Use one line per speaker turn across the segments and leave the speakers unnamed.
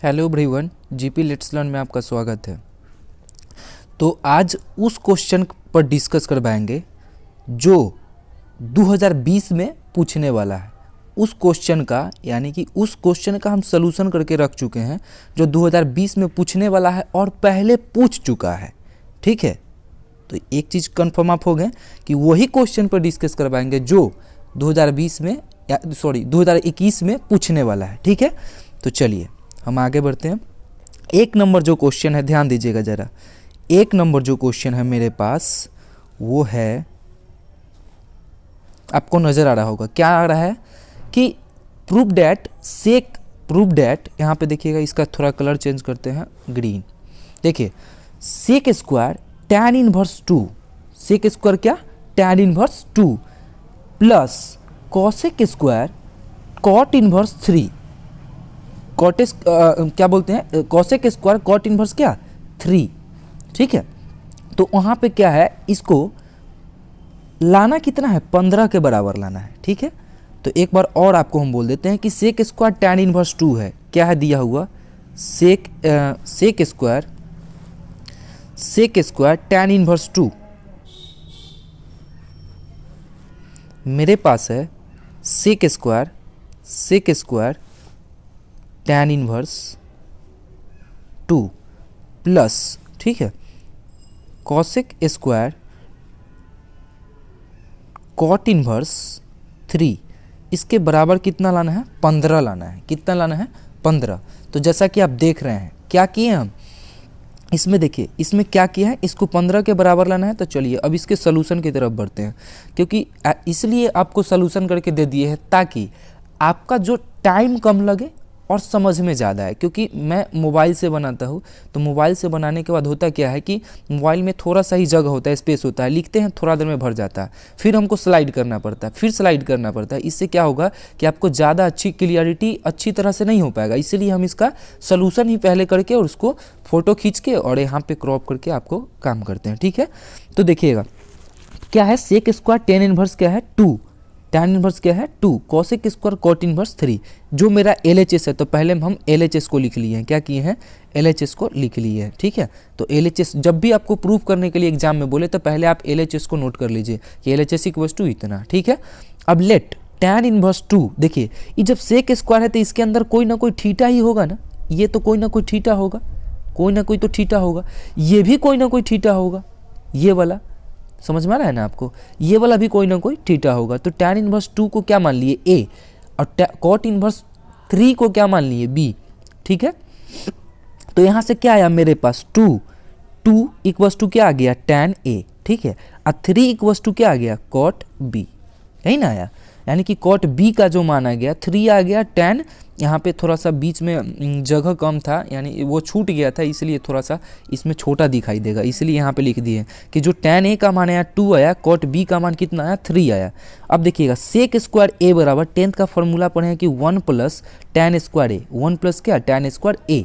Hello everyone, GP let's learn में आपका स्वागत है। तो आज उस क्वेश्चन पर डिस्कस कर पाएंगे जो 2020 में पूछने वाला है। उस क्वेश्चन का यानी कि उस क्वेश्चन का हम सलूशन करके रख चुके हैं जो 2020 में पूछने वाला है और पहले पूछ चुका है। ठीक है, तो एक चीज़ कंफर्म आप हो गए कि वही क्वेश्चन पर डिस्कस कर पाएंगे जो 2020 में 2021 में पूछने वाला है। ठीक है, तो चलिए हम आगे बढ़ते हैं। एक नंबर जो क्वेश्चन है, ध्यान दीजिएगा ज़रा। एक नंबर जो क्वेश्चन है मेरे पास वो है, आपको नज़र आ रहा होगा क्या आ रहा है कि प्रूव डैट यहाँ पे देखिएगा, इसका थोड़ा कलर चेंज करते हैं, ग्रीन। देखिए sec square tan inverse 2, sec square क्या, tan inverse 2 plus cosec square cot inverse 3, क्या बोलते हैं, कॉसेक स्क्वायर कॉट इनवर्स क्या 3। ठीक है, तो वहाँ पे क्या है, इसको लाना कितना है, 15 के बराबर लाना है। ठीक है, तो एक बार और आपको हम बोल देते हैं कि सेक स्क्वायर tan इनवर्स 2 है, क्या है दिया हुआ, सेक स्क्वायर tan इनवर्स 2 मेरे पास है sec square tan inverse 2 plus, ठीक है, कॉसेक स्क्वायर कॉट इनवर्स 3, इसके बराबर कितना लाना है, 15 लाना है। कितना लाना है, 15। तो जैसा कि आप देख रहे हैं क्या किए हम इसमें, देखिए इसमें क्या किया है, इसको 15 के बराबर लाना है। तो चलिए अब इसके सलूशन की तरफ बढ़ते हैं, क्योंकि इसलिए आपको सलूशन करके दे दिए हैं ताकि आपका जो टाइम कम लगे और समझ में ज़्यादा है। क्योंकि मैं मोबाइल से बनाता हूँ, तो मोबाइल से बनाने के बाद होता क्या है कि मोबाइल में थोड़ा सा ही जगह होता है, स्पेस होता है, लिखते हैं थोड़ा देर में भर जाता है, फिर हमको स्लाइड करना पड़ता है, फिर स्लाइड करना पड़ता है। इससे क्या होगा कि आपको ज़्यादा अच्छी क्लियरिटी अच्छी तरह से नहीं हो पाएगा। इसीलिए हम इसका सलूशन ही पहले करके और उसको फ़ोटो खींच के और यहाँ पर क्रॉप करके आपको काम करते हैं। ठीक है, तो देखिएगा क्या है, सेक स्क्वायर tan इनवर्स क्या है 2, tan इनवर्स क्या है 2, कॉसेक स्क्वायर कॉट इनवर्स 3, जो मेरा LHS है। तो पहले हम LHS को लिख लिए हैं, क्या किए हैं, LHS को लिख लिए हैं। ठीक है, तो LHS जब भी आपको प्रूफ करने के लिए एग्जाम में बोले तो पहले आप LHS को नोट कर लीजिए कि LHS इक्वल्स टू इतना। ठीक है, अब लेट tan इनवर्स 2, देखिए ये जब सेक स्क्वायर है तो इसके अंदर कोई ना कोई थीटा ही होगा ना, ये तो कोई ना कोई थीटा होगा, कोई ना कोई तो थीटा होगा, ये भी कोई ना कोई थीटा होगा, ये वाला समझ में आ रहा है ना आपको, ये वाला भी कोई ना कोई थीटा होगा। तो tan इनवर्स 2 को क्या मान लिए A और कॉट इनवर्स 3 को क्या मान लिए B। ठीक है, तो यहाँ से क्या आया मेरे पास 2 इक्वल्स टू क्या आ गया tan A। ठीक है, और 3 इक्वल्स टू क्या आ गया कॉट B, यही ना आया, यानी कि कॉट B का जो माना गया 3 आ गया, tan यहाँ पे थोड़ा सा बीच में जगह कम था, यानी वो छूट गया था, इसलिए थोड़ा सा इसमें छोटा दिखाई देगा, इसलिए यहाँ पे लिख दिए कि जो tan A का मान आया 2 आया, कॉट B का मान कितना आया 3 आया। अब देखिएगा सेक स्क्वायर A बराबर 10th का फॉर्मूला पढ़े हैं कि 1 plus tan square A, 1 plus क्या tan स्क्वायर A।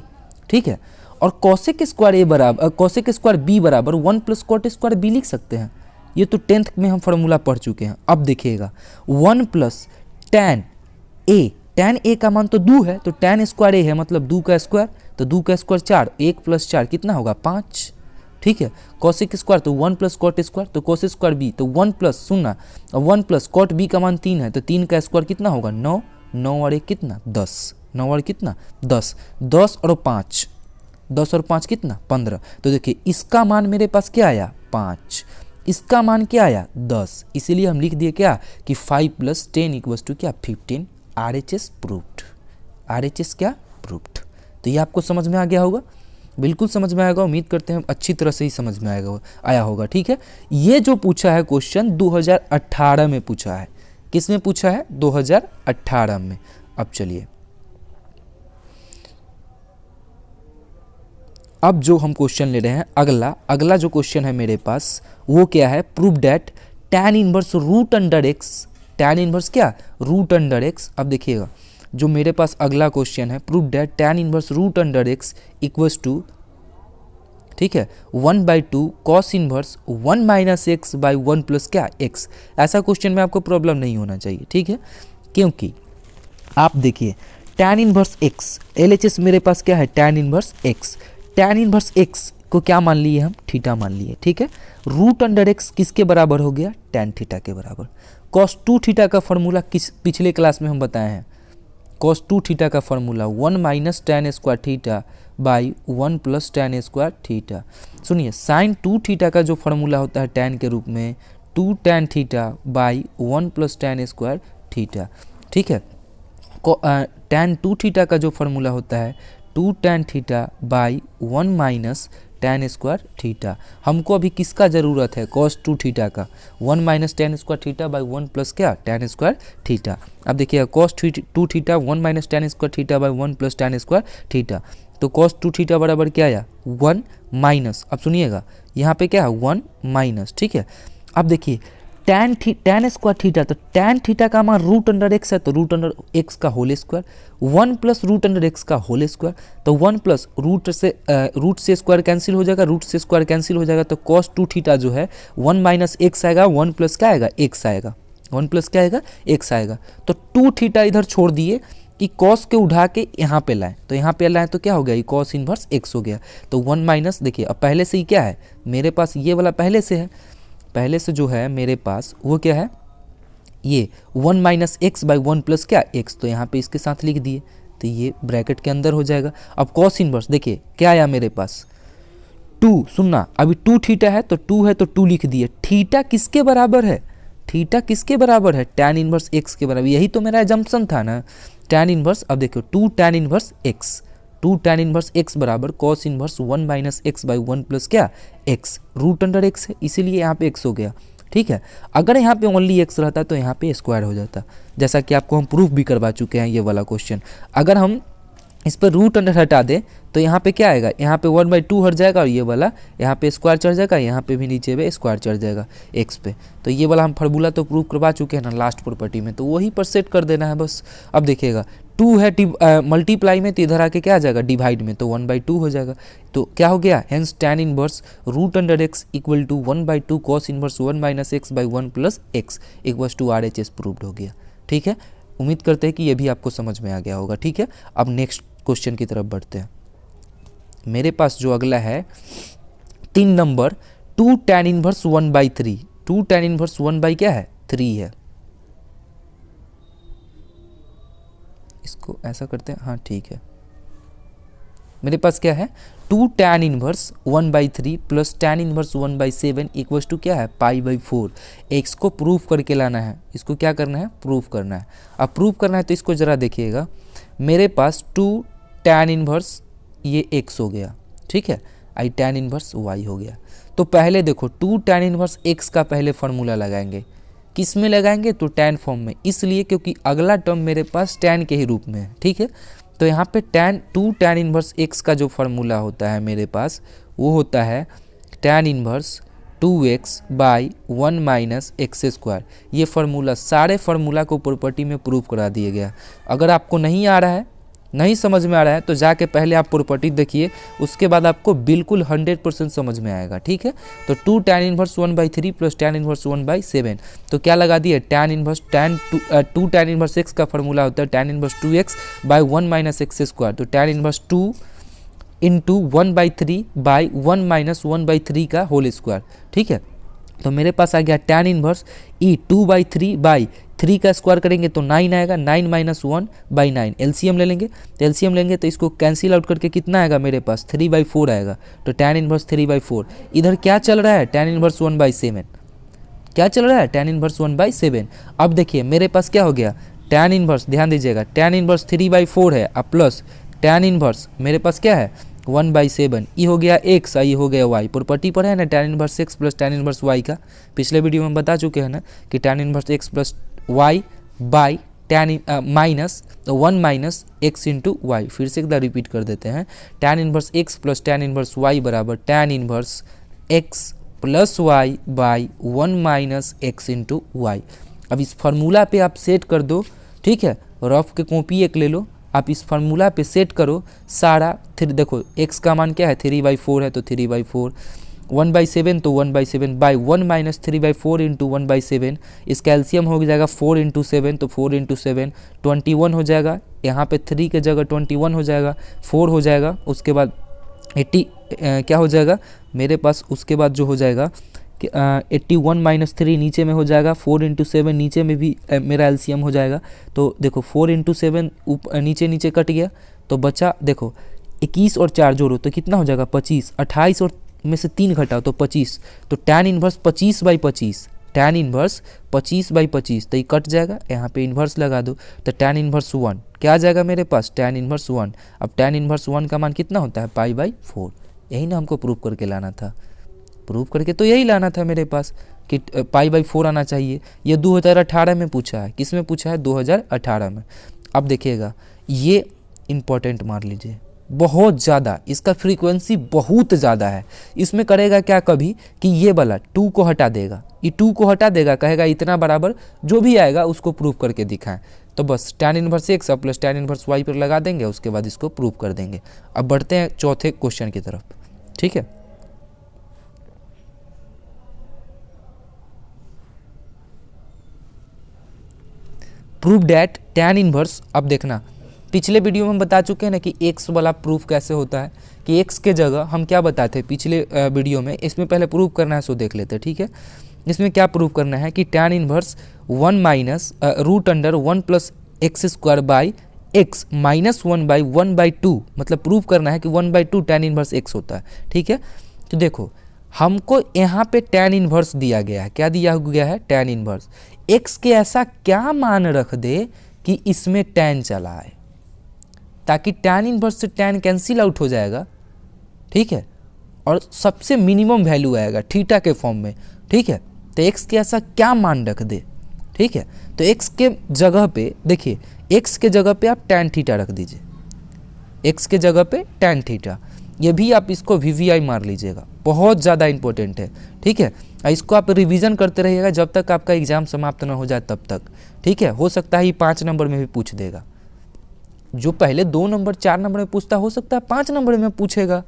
ठीक है, और कॉसेक स्क्वायर A बराबर कॉसेक स्क्वायर B बराबर 1 प्लस कॉट स्क्वायर B लिख सकते हैं, ये तो 10th में हम फॉर्मूला पढ़ चुके हैं। अब देखिएगा 1 प्लस tan A का मान तो 2 है, तो tan स्क्वायर A है मतलब 2 का स्क्वायर, तो 2 का स्क्वायर 4, 1 प्लस 4 कितना होगा 5। ठीक है, कॉसेक स्क्वायर तो 1 प्लस कॉट स्क्वायर, तो कोस स्क्वायर B तो 1 प्लस 1 प्लस कॉट B का मान 3 है, तो 3 का स्क्वायर कितना होगा 9, 9 और 1 कितना 10, 9 और कितना 10, 10 और 5, 10 और 5 कितना 15। तो देखिए इसका मान मेरे पास क्या आया 5, इसका मान क्या आया 10, इसीलिए हम लिख दिए क्या कि 5 प्लस 10 इक्वल्स टू क्या 15। RHS प्रूव्ड, RHS क्या प्रूव्ड। तो ये आपको समझ में आ गया होगा, बिल्कुल समझ में आएगा, उम्मीद करते हैं अच्छी तरह से ही समझ में आया होगा। ठीक है, ये जो पूछा है क्वेश्चन 2018 में पूछा है, किस में पूछा है 2018 में। अब चलिए अब जो हम क्वेश्चन ले रहे हैं अगला जो क्वेश्चन है मेरे पास वो क्या है, prove that tan inverse root under x, tan inverse क्या रूट अंडर एक्स। अब देखिएगा जो मेरे पास अगला क्वेश्चन है, prove that tan inverse root under x equals to, ठीक है, 1/2 cos inverse 1 minus x by 1 plus क्या एक्स। ऐसा क्वेश्चन में आपको प्रॉब्लम नहीं होना चाहिए। ठीक है, क्योंकि आप देखिए tan इनवर्स x, LHS मेरे पास क्या है tan inverse x, tan inverse x को क्या मान लिए हम, थीटा मान लिए, ठीक है। रूट अंडर x किसके बराबर हो गया, tan थीटा के बराबर। cos 2 थीटा का फॉर्मूला किस पिछले क्लास में हम बताए हैं, cos 2 थीटा का formula 1 minus tan square theta by 1 plus tan square theta. सुनिए sin 2 थीटा का जो फॉर्मूला होता है tan के रूप में 2 tan theta by 1 plus tan square theta, ठीक है। tan 2 थीटा का जो फॉर्मूला होता है 2 tan theta by 1 minus tan square theta. हमको अभी किसका ज़रूरत है, cos 2 थीटा का, 1 minus tan square theta by 1 plus क्या tan स्क्वायर थीटा। अब देखिए cos 2 theta 1 minus tan square theta by 1 plus tan square theta, तो cos 2 थीटा बराबर क्या आया 1 माइनस, अब सुनिएगा यहाँ पे क्या है 1 माइनस, ठीक है। अब देखिए tan स्क्वायर थीटा, तो tan थीटा का मान रूट अंडर एक्स है, तो रूट अंडर एक्स का whole square, 1 plus root under x का होल स्क्वायर, तो 1 प्लस रूट से स्क्वायर कैंसिल हो जाएगा, रूट से स्क्वायर कैंसिल हो जाएगा, तो cos 2 थीटा जो है 1 माइनस एक्स आएगा, 1 प्लस क्या आएगा एक्स आएगा, 1 प्लस क्या आएगा एक्स आएगा। तो 2 थीटा इधर छोड़ दिए कि cos के उठा के यहाँ पे लाएं, तो यहाँ पे लाएं तो क्या हो गया, ये cos इनवर्स x हो गया, तो 1 माइनस, देखिए अब पहले से ही क्या है मेरे पास, ये वाला पहले से है, पहले से जो है मेरे पास वो क्या है, ये 1 माइनस एक्स बाई 1 प्लस क्या एक्स, तो यहाँ पे इसके साथ लिख दिए, तो ये ब्रैकेट के अंदर हो जाएगा। अब cos इनवर्स देखिए क्या आया मेरे पास 2, सुनना अभी 2 थीटा है तो 2 है तो 2 लिख दिए, थीटा किसके बराबर है, थीटा किसके बराबर है, tan इनवर्स x के बराबर, यही तो मेरा एजम्पशन था ना, tan इनवर्स। अब देखो 2 tan inverse x, 2 tan inverse x बराबर cos inverse 1 minus x by 1 plus क्या x, रूट अंडर x है इसीलिए यहाँ पे x हो गया, ठीक है। अगर यहाँ पे ओनली x रहता तो यहाँ पे स्क्वायर हो जाता, जैसा कि आपको हम प्रूफ भी करवा चुके हैं ये वाला क्वेश्चन। अगर हम इस पर रूट अंडर हटा दें तो यहाँ पे क्या आएगा, यहाँ पे 1/2 हट जाएगा और ये वाला यहाँ पे स्क्वायर चढ़ जाएगा, यहाँ पे भी नीचे पे स्क्वायर चढ़ जाएगा x पे। तो ये वाला हम फार्मूला तो प्रूव करवा चुके हैं ना लास्ट प्रॉपर्टी में, तो वही पर सेट कर देना है बस। अब देखिएगा 2 है मल्टीप्लाई में तो इधर आके क्या आ जाएगा डिवाइड में, तो 1/2 हो जाएगा, तो क्या हो गया hence tan inverse root under x equal to 1/2 cos inverse 1 minus x by 1 plus x equals to RHS proved हो गया, ठीक है। उम्मीद करते हैं कि ये भी आपको समझ में आ गया होगा, ठीक है। अब नेक्स्ट क्वेश्चन की तरफ बढ़ते हैं। मेरे पास जो अगला है 3 number 2 tan inverse 1/3, 2 tan inverse 1 क्या है 3 है, इसको ऐसा करते हैं, हाँ ठीक है। मेरे पास क्या है 2 tan inverse 1/3 plus tan inverse 1/7 equals to क्या है π/4। एक्स को प्रूफ करके लाना है, इसको क्या करना है प्रूफ करना है। अब प्रूफ करना है तो इसको ज़रा देखिएगा, मेरे पास 2 tan इनवर्स ये x हो गया, ठीक है, आई tan इनवर्स y हो गया। तो पहले देखो 2 tan इनवर्स x का पहले फार्मूला लगाएंगे, किस में लगाएंगे तो tan फॉर्म में, इसलिए क्योंकि अगला टर्म मेरे पास tan के ही रूप में है, ठीक है। तो यहाँ पे 2 tan इनवर्स x का जो फार्मूला होता है मेरे पास वो होता है tan inverse 2x by 1 minus x square. ये फार्मूला सारे फार्मूला को प्रॉपर्टी में प्रूफ करा दिया गया। अगर आपको नहीं आ रहा है, नहीं समझ में आ रहा है तो जाके पहले आप प्रॉपर्टी देखिए, उसके बाद आपको बिल्कुल 100% समझ में आएगा, ठीक है। तो 2 tan inverse 1/3 plus tan inverse 1/7, तो क्या लगा दिए tan inverse 2 tan inverse x का फार्मूला होता है tan inverse 2x by 1 minus x square, तो tan inverse 2 into 1/3 by 1 minus 1/3 का होल स्क्वायर, ठीक है। तो मेरे पास आ गया tan इनवर्स ई 2/3 बाई 3 का स्क्वायर करेंगे तो 9 आएगा, 9 माइनस 1/9, एलसीएम ले लेंगे, तो एलसीएम लेंगे तो इसको कैंसिल आउट करके कितना आएगा मेरे पास 3/4 आएगा, तो tan इनवर्स 3/4। इधर क्या चल रहा है tan इनवर्स 1/7, क्या चल रहा है tan इनवर्स 1/7। अब देखिए मेरे पास क्या हो गया tan इनवर्स, ध्यान दीजिएगा tan इनवर्स 3/4 है, अब प्लस tan इनवर्स मेरे पास क्या है 1/7, ये हो गया x, ये हो गया y। प्रॉपर्टी पर है ना tan inverse x plus tan inverse y का, पिछले वीडियो में बता चुके हैं ना कि tan inverse x plus y by tan minus 1 minus x into y. फिर से एक बार रिपीट कर देते हैं, tan inverse x plus tan inverse y बराबर tan inverse x plus y by 1 minus x into y. अब इस फार्मूला पे आप सेट कर दो, ठीक है, रफ के कॉपी एक ले लो, आप इस फार्मूला पे सेट करो सारा। फिर देखो x का मान क्या है 3/4 है, तो 3/4 1/7 तो 1/7 बाई 1 माइनस 3/4 इंटू 1/7, इसका एलसीएम हो जाएगा 4 इंटू 7 तो 4 इंटू 7 21 हो जाएगा। यहाँ पे 3 के जगह 21 हो जाएगा, 4 हो जाएगा। उसके बाद 80 क्या हो जाएगा मेरे पास, उसके बाद जो हो जाएगा कि 81 माइनस 3 नीचे में हो जाएगा, 4 इंटू 7 नीचे में भी मेरा एलसीएम हो जाएगा। तो देखो 4 इंटू 7 नीचे नीचे कट गया, तो बचा देखो 21 और 4 जोड़ो तो कितना हो जाएगा 25, 28 और में से 3 घटाओ तो 25, तो tan इन्वर्स 25/25, tan इन्वर्स 25/25 तो ये कट जाएगा, यहाँ पे इन्वर्स लगा दो तो tan इन्वर्स 1 क्या आ जाएगा मेरे पास, tan इन्वर्स 1। अब tan इन्वर्स 1 का मान कितना होता है π/4, यही ना हमको प्रूव करके लाना था, प्रूव करके तो यही लाना था मेरे पास कि π/4 आना चाहिए। ये 2018 में पूछा है, किस में पूछा है 2018 में। अब देखिएगा ये इम्पोर्टेंट मान लीजिए, बहुत ज़्यादा इसका फ्रीक्वेंसी बहुत ज़्यादा है। इसमें करेगा क्या कभी कि ये वाला 2 को हटा देगा, ये 2 को हटा देगा, कहेगा इतना बराबर जो भी आएगा उसको प्रूव करके दिखाएं। तो बस tan inverse x plus tan inverse y पर लगा देंगे, उसके बाद इसको प्रूव कर देंगे। अब बढ़ते हैं चौथे क्वेश्चन की तरफ, ठीक है। प्रूव डैट tan इनवर्स, अब देखना पिछले वीडियो में हम बता चुके हैं ना कि x वाला प्रूफ कैसे होता है, कि x के जगह हम क्या बताते हैं पिछले वीडियो में, इसमें पहले प्रूव करना है सो देख लेते हैं, ठीक है। इसमें क्या प्रूव करना है कि tan inverse 1 minus √1 plus x square by x minus 1/1/2, मतलब प्रूव करना है कि 1/2 tan इनवर्स x होता है, ठीक है। तो देखो हमको यहाँ पे tan इनवर्स दिया गया है, क्या दिया गया है tan इनवर्स, x के ऐसा क्या मान रख दे कि इसमें tan चला है, ताकि tan इनवर्स से tan कैंसिल आउट हो जाएगा, ठीक है, और सबसे मिनिमम वैल्यू आएगा थीटा के फॉर्म में, ठीक है। तो x के ऐसा क्या मान रख दे, ठीक है। तो x के जगह पे देखिए, x के जगह पे आप tan थीटा रख दीजिए, x के जगह पे tan थीटा, ये भी आप इसको VVI मार लीजिएगा, बहुत ज़्यादा इंपॉर्टेंट है, ठीक है। इसको आप रिवीजन करते रहिएगा जब तक आपका एग्जाम समाप्त ना हो जाए तब तक, ठीक है। हो सकता है ये 5 नंबर में भी पूछ देगा, जो पहले 2 नंबर 4 नंबर में पूछता हो सकता है 5 नंबर में पूछेगा,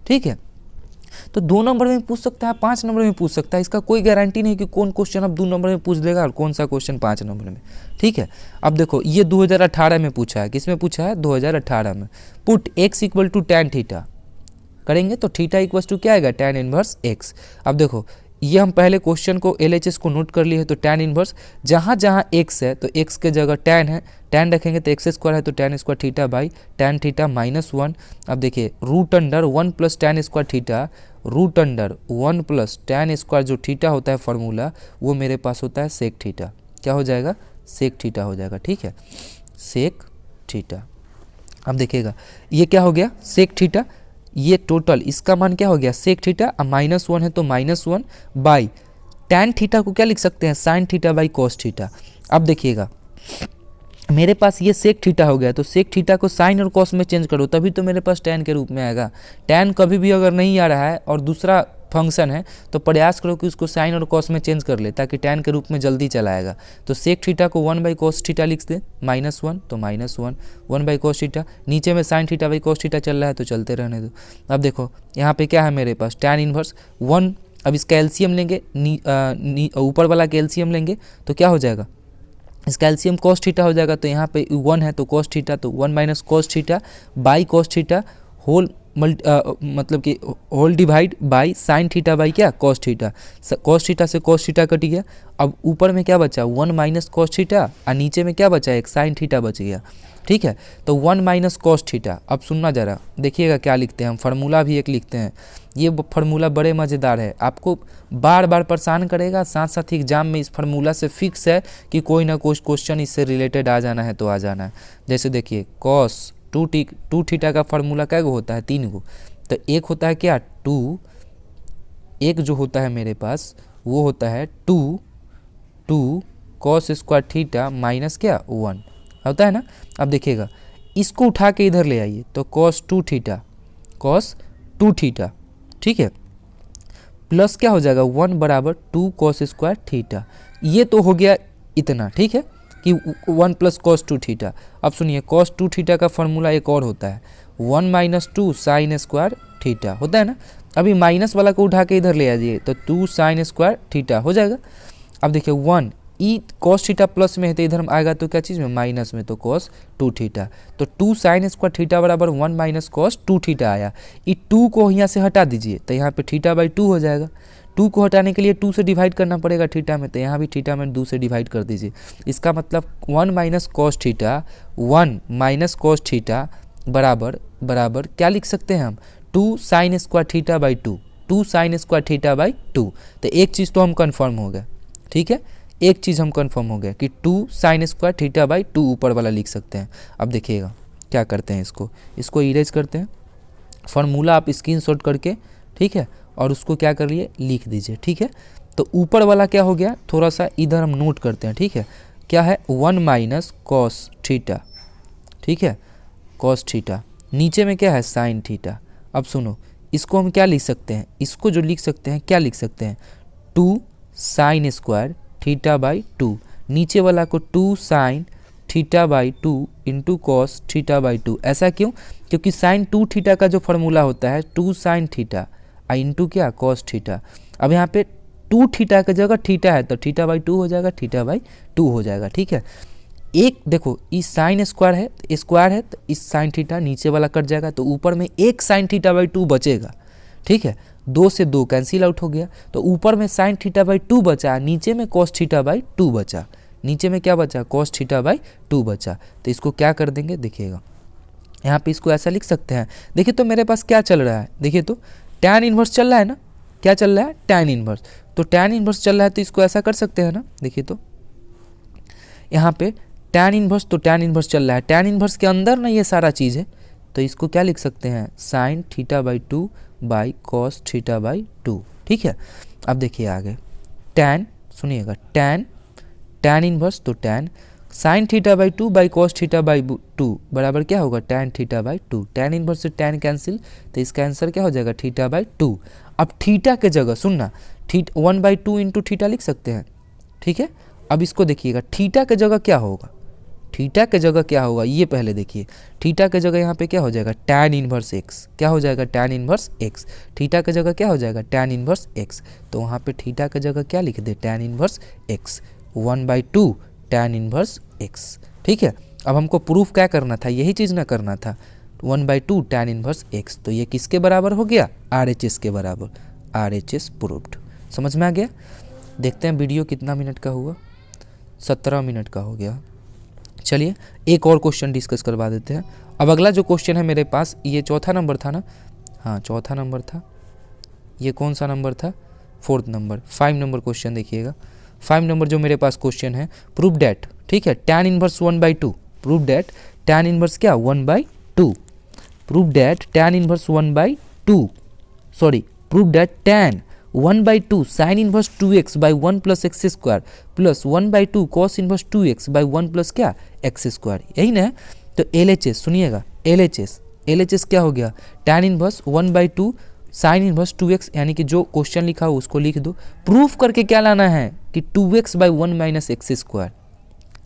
ठीक है। तो 2 नंबर में पूछ सकता है, 5 नंबर में पूछ सकता है, इसका कोई गारंटी नहीं कि कौन क्वेश्चन अब 2 नंबर में पूछ देगा और कौन सा क्वेश्चन 5 नंबर में, ठीक है। अब देखो ये 2018 में पूछा है, किस में पूछा है 2018 में। Put x equal to tan theta करेंगे तो थीटा इक्वल टू क्या आएगा tan इनवर्स x। अब देखो ये हम पहले क्वेश्चन को LHS को नोट कर लिए है, तो tan इनवर्स जहाँ जहाँ x है तो x के जगह tan है, tan रखेंगे तो x स्क्वायर है तो tan square theta by tan theta -1। अब देखिए √1 plus tan square theta, √1 plus tan square जो थीटा होता है फार्मूला वो मेरे पास होता है सेक थीटा, क्या हो जाएगा सेक थीटा हो जाएगा, ठीक है, सेक थीटा। अब देखिएगा ये क्या हो गया सेक थीटा, ये टोटल इसका मान क्या हो गया सेक थीटा, अब -1 है तो -1 बाई tan थीटा को क्या लिख सकते हैं sign theta by cos theta. अब देखिएगा मेरे पास ये सेक थीटा हो गया, तो सेक थीटा को साइन और कॉस में चेंज करो तभी तो मेरे पास tan के रूप में आएगा। tan कभी भी अगर नहीं आ रहा है और दूसरा फंक्शन है तो प्रयास करो कि उसको साइन और कॉस में चेंज कर ले, ताकि tan के रूप में जल्दी चला आएगा। तो सेक थीटा को 1/cos थीटा लिख दे, -1 तो -1 1/cos थीटा, नीचे में sign theta by cos theta चल रहा है तो चलते रहने दो। अब देखो यहाँ पे क्या है मेरे पास tan इनवर्स 1, अब इसका एलसीएम लेंगे, ऊपर वाला का एलसीएम लेंगे तो क्या हो जाएगा इसका एलसीएम cos थीटा हो जाएगा, तो यहाँ पे 1 है तो cos थीटा, तो 1 - cos theta by cos theta whole मतलब कि whole divide by sine theta by क्या cos थीटा, cos थीटा से cos थीटा कट गया। अब ऊपर में क्या बचा 1 - cos थीटा और नीचे में क्या बचा एक साइन थीटा बच गया, ठीक है। तो 1 - cos थीटा, अब सुनना जरा देखिएगा क्या लिखते हैं हम, फार्मूला भी एक लिखते हैं, ये फार्मूला बड़े मज़ेदार है, आपको बार बार परेशान करेगा, साथ साथ एग्जाम में इस फार्मूला से फिक्स है कि कोई ना कोई क्वेश्चन इससे रिलेटेड आ जाना है तो आ जाना है। जैसे देखिए cos 2 थीटा का फार्मूला क्या होता है 3 गो, तो एक होता है क्या 2, एक जो होता है मेरे पास वो होता है 2 cos स्क्वायर थीटा माइनस क्या 1 होता है ना। अब देखिएगा इसको उठा के इधर ले आइए तो cos 2 थीटा, ठीक है, प्लस क्या हो जाएगा 1 बराबर 2 cos स्क्वायर थीटा, ये तो हो गया इतना, ठीक है, कि 1 + cos 2 थीटा। अब सुनिए cos 2 थीटा का फार्मूला एक और होता है 1 - 2 साइन स्क्वायर थीटा होता है ना। अभी माइनस वाला को उठा के इधर ले आ जाइए तो 2 साइन स्क्वायर थीटा हो जाएगा। अब देखिए 1 ई कॉस थीटा प्लस में है तो इधर आएगा तो क्या चीज़ में माइनस में, तो कॉस 2 थीटा, तो 2 साइन स्क्वायर थीटा बराबर 1 माइनस कॉस 2 थीटा आया। ई 2 को यहाँ से हटा दीजिए तो यहाँ पे थीटा बाई 2 हो जाएगा। 2 को हटाने के लिए 2 से डिवाइड करना पड़ेगा थीटा में, तो यहाँ भी थीटा में 2 से डिवाइड कर दीजिए। इसका मतलब 1 minus cos theta 1 minus cos theta बराबर बराबर क्या लिख सकते हैं हम 2 sine square theta by 2, 2 sine square theta by 2। तो एक चीज़ तो हम कन्फर्म हो गया, ठीक है, एक चीज़ हम कन्फर्म हो गया कि 2 साइन स्क्वायर थीटा बाई 2 ऊपर वाला लिख सकते हैं। अब देखिएगा क्या करते हैं, इसको इरेज करते हैं, फार्मूला आप स्क्रीनशॉट करके, ठीक है, और उसको क्या कर लिए लिख दीजिए, ठीक है। तो ऊपर वाला क्या हो गया, थोड़ा सा इधर हम नोट करते हैं, ठीक है, क्या है 1 माइनस कॉस थीटा, ठीक है, कॉस थीटा, नीचे में क्या है साइन थीटा। अब सुनो, इसको हम क्या लिख सकते हैं, इसको जो लिख सकते हैं क्या लिख सकते हैं 2 साइन स्क्वायर थीटा बाई 2, नीचे वाला को 2 sign theta by 2 into cos theta by 2। ऐसा क्यों, क्योंकि साइन 2 थीटा का जो फार्मूला होता है 2 साइन थीटा इंटू क्या कॉस थीटा। अब यहाँ पे 2 थीटा की जगह थीटा है तो थीटा बाई 2 हो जाएगा, थीटा बाई 2 हो जाएगा, ठीक है। एक देखो इस साइन स्क्वायर है तो इस साइन थीटा नीचे वाला कट जाएगा तो ऊपर में एक साइन थीटा बाई 2 बचेगा, ठीक है, 2 से 2 कैंसिल आउट हो गया, तो ऊपर में साइन थीटा बाई 2 बचा, नीचे में कॉस थीटा बाई 2 बचा, नीचे में क्या बचा कॉस थीटा बाई 2 बचा। तो इसको क्या कर देंगे, देखिएगा यहाँ पे इसको ऐसा लिख सकते हैं। देखिए तो मेरे पास क्या चल रहा है, देखिए तो टैन इन्वर्स चल रहा है ना, क्या चल रहा है टैन इन्वर्स, तो टैन इन्वर्स चल रहा है तो इसको ऐसा कर सकते हैं ना। देखिए तो यहाँ पे टैन इन्वर्स, तो टैन इन्वर्स चल रहा है, टैन इन्वर्स के अंदर ना ये सारा चीज़ है, तो इसको क्या लिख सकते हैं sign theta by 2 by cos theta by 2, ठीक है। अब देखिए आगे टैन, सुनिएगा टैन इन्वर्स, तो tan sign theta by 2 by cos theta by 2 बराबर क्या होगा tan theta by 2, tan inverse से टैन कैंसिल, तो इसका आंसर क्या हो जाएगा थीटा बाई 2। अब थीटा के जगह सुनना 1 बाई 2 इंटू थीटा लिख सकते हैं, ठीक है। अब इसको देखिएगा थीटा के जगह क्या होगा, थीटा के जगह क्या होगा ये पहले देखिए, थीटा के जगह यहाँ पे क्या हो जाएगा टैन इन्वर्स एक्स, क्या हो जाएगा टैन इन्वर्स एक्स, थीटा के जगह क्या हो जाएगा टैन इन्वर्स एक्स, तो वहाँ पे थीटा के जगह क्या लिख दे tan inverse x, 1 by 2 tan inverse x, ठीक है। अब हमको प्रूफ क्या करना था, यही चीज़ ना करना था 1 बाई 2 टैन इन्वर्स एक्स, तो ये किसके बराबर हो गया RHS के बराबर, RHS प्रूव्ड। समझ में आ गया। देखते हैं वीडियो कितना मिनट का हुआ, 17 मिनट का हो गया। चलिए एक और क्वेश्चन डिस्कस करवा देते हैं। अब अगला जो क्वेश्चन है मेरे पास, ये चौथा नंबर था ना, हाँ चौथा नंबर था, ये कौन सा नंबर था 4th नंबर, 5 नंबर क्वेश्चन देखिएगा। 5 नंबर जो मेरे पास क्वेश्चन है, प्रूव डैट, ठीक है, tan inverse 1 by 2, prove that tan inverse क्या 1 by 2, prove that tan inverse 1 by 2, sorry prove that tan 1 by 2 sign inverse 2x by 1 plus x square plus 1 by 2 cos inverse 2x by 1 plus क्या x square, यही ना। तो LHS सुनिएगा, LHS क्या हो गया tan inverse 1 by 2 sign inverse 2x, यानी कि जो क्वेश्चन लिखा हो उसको लिख दो, प्रूफ करके क्या लाना है कि 2x by 1 minus x square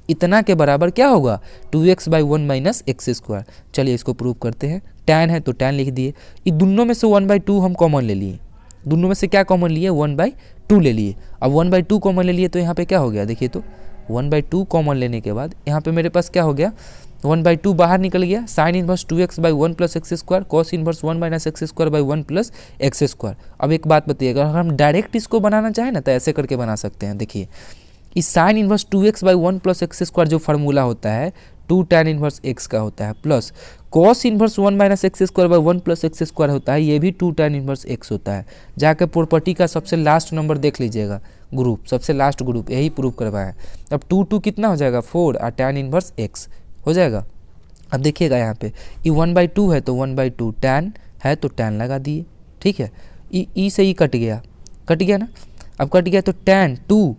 इतना के बराबर क्या होगा 2x by 1 minus x square. चलिए इसको प्रूव करते हैं, टैन है तो टैन लिख दिए, ये दोनों में से 1 बाई 2 हम कॉमन ले लिए, दोनों में से क्या कॉमन लिए 1 बाई 2 ले लिए। अब 1 बाई 2 कॉमन ले लिए तो यहाँ पे क्या हो गया, देखिए तो 1 बाई 2 कॉमन लेने के बाद यहाँ पे मेरे पास क्या हो गया 1 बाई 2 बाहर निकल गया, sign inverse 2x by 1 plus x square cos inverse 1 minus x square by 1 plus x square. अब एक बात बताइएगा, अगर हम डायरेक्ट इसको बनाना चाहें ना तो ऐसे करके बना सकते हैं। देखिए इस sign inverse 2x by 1 plus x square जो फार्मूला होता है 2 टैन इन्वर्स x का होता है, plus cos inverse 1 minus x square by 1 plus x square होता है, ये भी 2 टैन इन्वर्स x होता है। जाकर प्रॉपर्टी का सबसे लास्ट नंबर देख लीजिएगा, ग्रुप सबसे लास्ट ग्रुप यही प्रूव करवाया है। अब 2 कितना हो जाएगा 4 और टैन इन्वर्स x हो जाएगा। अब देखिएगा यहाँ पे ये 1 बाई 2 है तो 1 बाई 2 टैन है तो टैन लगा दिए, ठीक है, ई से ई कट गया ना। अब कट गया तो tan 2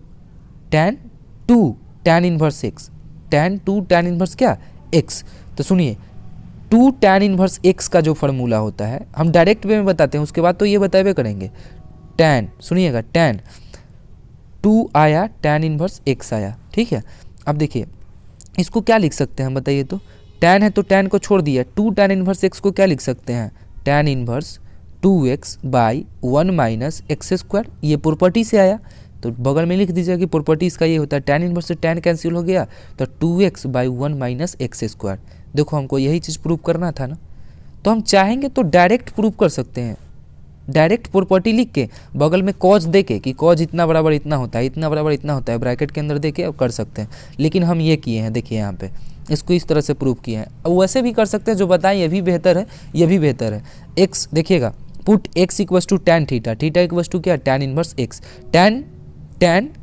tan inverse x, tan 2 tan inverse क्या x। तो सुनिए 2 टैन इन्वर्स x का जो फार्मूला होता है हम डायरेक्ट वे में बताते हैं, उसके बाद तो ये बताए करेंगे। टैन सुनिएगा टैन 2 आया टैन इन्वर्स x आया, ठीक है। अब देखिए इसको क्या लिख सकते हैं बताइए तो, टैन है तो टैन को छोड़ दिया, 2 टैन इन्वर्स x को क्या लिख सकते हैं tan inverse 2x by 1 minus x square, ये प्रॉपर्टी से आया तो बगल में लिख दीजिएगा कि प्रॉपर्टी इसका ये होता है, tan इनवर्स से tan कैंसिल हो गया तो 2x by 1 minus x square. देखो हमको यही चीज़ प्रूव करना था ना, तो हम चाहेंगे तो डायरेक्ट प्रूव कर सकते हैं, डायरेक्ट प्रॉपर्टी लिख के बगल में कॉज दे के कि कॉज इतना बराबर इतना होता है, इतना बराबर इतना होता है, ब्रैकेट के अंदर दे के अब कर सकते हैं। लेकिन हम ये किए हैं, देखिए यहाँ पे इसको इस तरह से प्रूव किए हैं। अब वैसे भी कर सकते हैं, जो बताएं ये भी बेहतर है, ये भी बेहतर है। एक्स देखिएगा, put x equals to tan theta, theta equals to क्या, टैन इनवर्स एक्स, टैन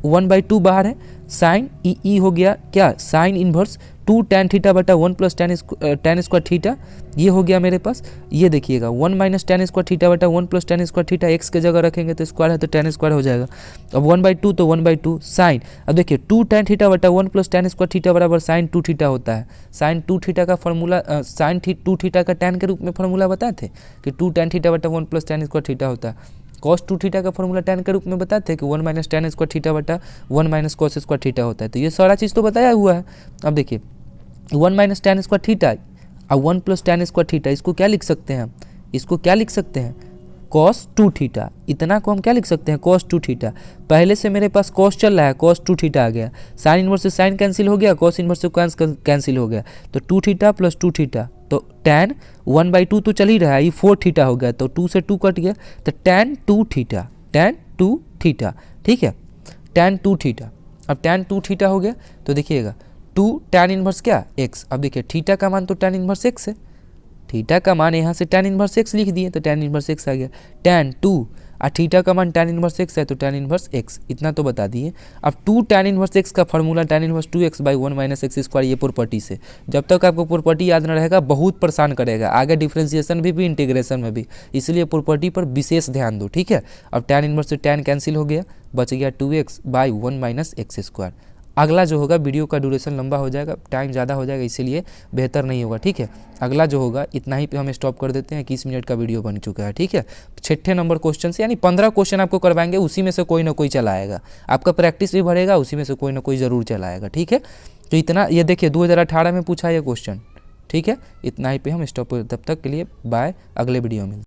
1/2 बाहर है, साइन ई हो गया क्या, साइन इनवर्स 2 टैन थीटा बटा 1 प्लस टैन स्क्वायर थीटा, ये हो गया मेरे पास। ये देखिएगा 1 माइनस टैन स्क्वायर थीटा बटा 1 plus tan square theta, x के जगह रखेंगे तो स्क्वायर है तो टैन स्क्वायर हो जाएगा। अब 1/2 तो 1/2 साइन, अब देखिए 2 टैन थीटा बटा 1 प्लस टैन स्क्वायर थीटा बराबर साइन 2 थीटा होता है। साइन 2 थीटा का फॉर्मूला, साइन 2 थीटा का टैन के रूप में फॉर्मूला बताए थे कि 2 टैन थीटा बटा 1 प्लस टैन स्क्वायर थीटा होता है। कॉस 2 थीटा का फॉर्मूला टैन के रूप में बताते हैं कि 1 माइनस टैन स्क्वायर थीटा बटा 1 माइनस कॉस स्क्वायर थीटा होता है। तो ये सारा चीज़ तो बताया हुआ है। अब देखिए 1 माइनस टैन स्क्वायर थीटा और 1 प्लस टैन स्क्वायर थीटा, इसको क्या लिख सकते हैं, इसको क्या लिख सकते हैं, कॉस 2 थीटा। इतना को हम क्या लिख सकते हैं, कॉस 2 थीटा। पहले से मेरे पास कॉस चल रहा है, कॉस 2 थीटा आ गया, साइन इनवर्स से साइन कैंसिल हो गया, कॉस इनवर्स से कैंसिल हो गया, तो 2 थीटा प्लस 2 थीटा, तो टैन 1/2 तो चल ही रहा है, ये 4 थीटा हो गया, तो 2 से 2 कट गया, तो टैन 2 थीटा, टैन 2 थीटा, ठीक है, टैन 2 थीटा। अब टैन 2 थीटा हो गया तो देखिएगा 2 टैन इनवर्स क्या, एक्स। अब देखिए थीटा का मान तो टैन इनवर्स एक्स है, थीटा का मान यहाँ से टैन इनवर्स एक्स लिख दिए तो टैन इनवर्स एक्स आ गया, टैन 2 और थीटा का मान टैन इनवर्स एक्स है तो टैन इनवर्स एक्स, इतना तो बता दिए। अब 2 टैन इनवर्स एक्स का formula tan inverse 2x by 1 minus x square, ये प्रॉपर्टी से। जब तक आपको प्रॉपर्टी याद न रहेगा बहुत परेशान करेगा आगे डिफ्रेंशिएशन में भी इंटीग्रेशन में भी, इसलिए प्रॉपर्टी पर विशेष ध्यान दो, ठीक है। अब टैन इनवर्स से टैन कैंसिल हो गया, बच गया 2x by 1 minus x square. अगला जो होगा वीडियो का ड्यूरेशन लंबा हो जाएगा, टाइम ज़्यादा हो जाएगा, इसीलिए बेहतर नहीं होगा, ठीक है। अगला जो होगा इतना ही पे हम स्टॉप कर देते हैं, 21 मिनट का वीडियो बन चुका है, ठीक है। 6ठे नंबर क्वेश्चन से, यानी 15 क्वेश्चन आपको करवाएंगे, उसी में से कोई ना कोई चलाएगा, आपका प्रैक्टिस भी बढ़ेगा, उसी में से कोई ना कोई ज़रूर चलाएगा, ठीक है। तो इतना, ये देखिए 2018 में पूछा ये क्वेश्चन, ठीक है। इतना ही पे हम स्टॉप, तब तक के लिए बाय, अगले वीडियो में।